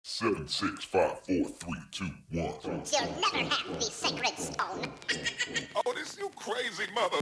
Seven, 6, 5, 4, 3, 2, 1. You'll never have the sacred stone. Oh, this you crazy mother.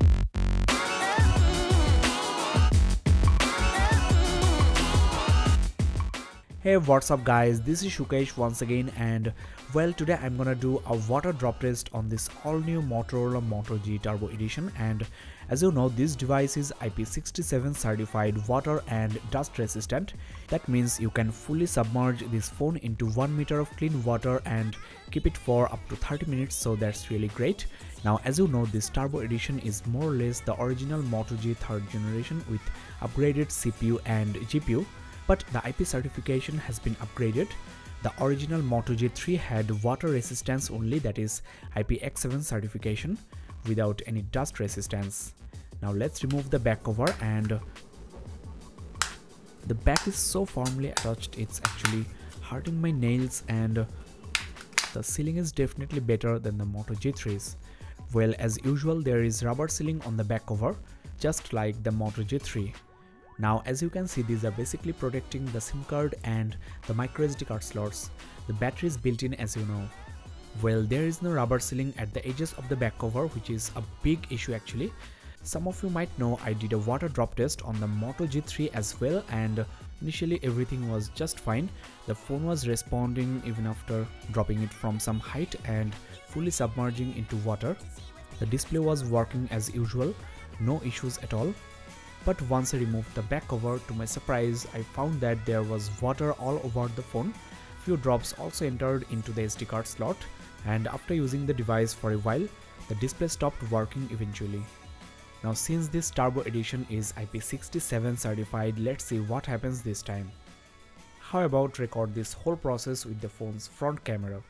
Hey, what's up guys, this is Shukesh once again, and well, today I'm gonna do a water drop test on this all new Motorola Moto G Turbo Edition. And as you know, this device is IP67 certified water and dust resistant. That means you can fully submerge this phone into 1 meter of clean water and keep it for up to 30 minutes, so that's really great. Now, as you know, this Turbo Edition is more or less the original Moto G 3rd generation with upgraded CPU and GPU. But the IP certification has been upgraded. The original Moto G3 had water resistance only, that is IPX7 certification, without any dust resistance. Now let's remove the back cover, and the back is so firmly attached it's actually hurting my nails, and the sealing is definitely better than the Moto G3's. Well, as usual, there is rubber sealing on the back cover, just like the Moto G3. Now, as you can see, these are basically protecting the SIM card and the microSD card slots. The battery is built in, as you know. Well, there is no rubber sealing at the edges of the back cover, which is a big issue actually. Some of you might know I did a water drop test on the Moto G3 as well, and initially everything was just fine. The phone was responding even after dropping it from some height and fully submerging into water. The display was working as usual, no issues at all. But once I removed the back cover, to my surprise, I found that there was water all over the phone. Few drops also entered into the SD card slot, and after using the device for a while, the display stopped working eventually. Now, since this Turbo Edition is IP67 certified, let's see what happens this time. How about record this whole process with the phone's front camera?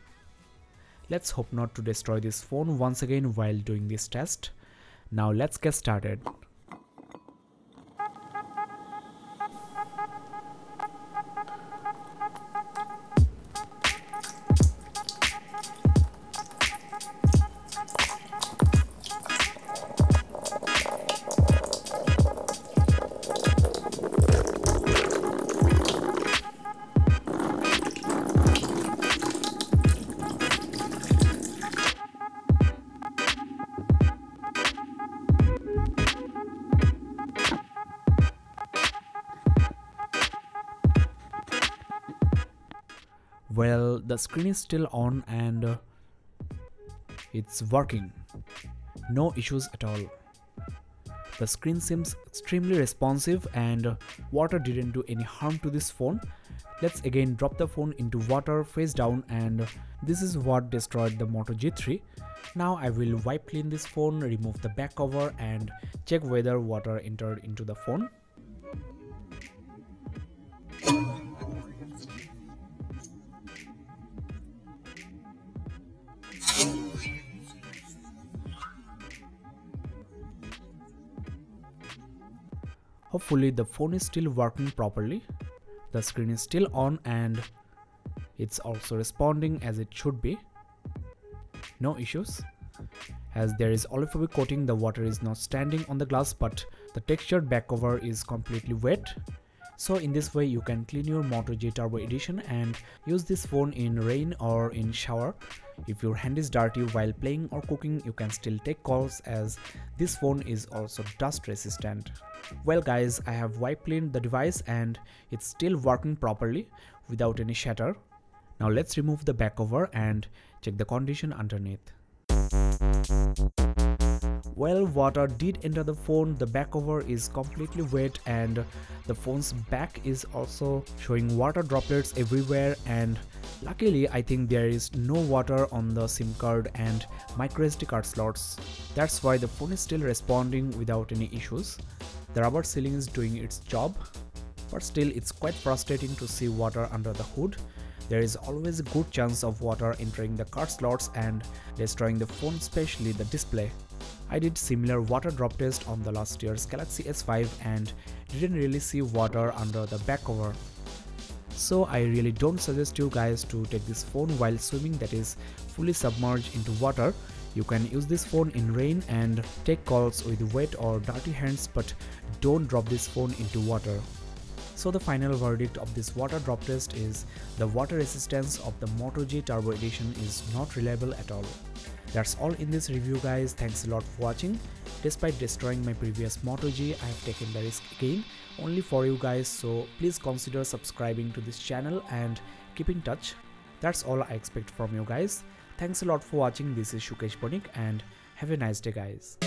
Let's hope not to destroy this phone once again while doing this test. Now let's get started. Well, the screen is still on and it's working. No issues at all. The screen seems extremely responsive and water didn't do any harm to this phone. Let's again drop the phone into water face down, and this is what destroyed the Moto G3. Now I will wipe clean this phone, remove the back cover and check whether water entered into the phone. Hopefully the phone is still working properly. The screen is still on and it's also responding as it should be. No issues. As there is oleophobic coating, the water is not standing on the glass, but the textured back cover is completely wet. So in this way you can clean your Moto G Turbo Edition and use this phone in rain or in shower. If your hand is dirty while playing or cooking, you can still take calls, as this phone is also dust resistant. Well guys, I have wipe cleaned the device and it's still working properly without any shatter. Now let's remove the back cover and check the condition underneath. Well, water did enter the phone, the back cover is completely wet and the phone's back is also showing water droplets everywhere, and luckily I think there is no water on the SIM card and microSD card slots. That's why the phone is still responding without any issues. The rubber sealing is doing its job, but still it's quite frustrating to see water under the hood. There is always a good chance of water entering the card slots and destroying the phone, especially the display. I did similar water drop test on the last year's Galaxy S5 and didn't really see water under the back cover. So I really don't suggest you guys to take this phone while swimming, that is fully submerged into water. You can use this phone in rain and take calls with wet or dirty hands, but don't drop this phone into water. So the final verdict of this water drop test is the water resistance of the Moto G Turbo Edition is not reliable at all. That's all in this review guys, thanks a lot for watching. Despite destroying my previous Moto G, I have taken the risk again only for you guys, so please consider subscribing to this channel and keep in touch. That's all I expect from you guys. Thanks a lot for watching. This is Shukesh Bonik and have a nice day guys.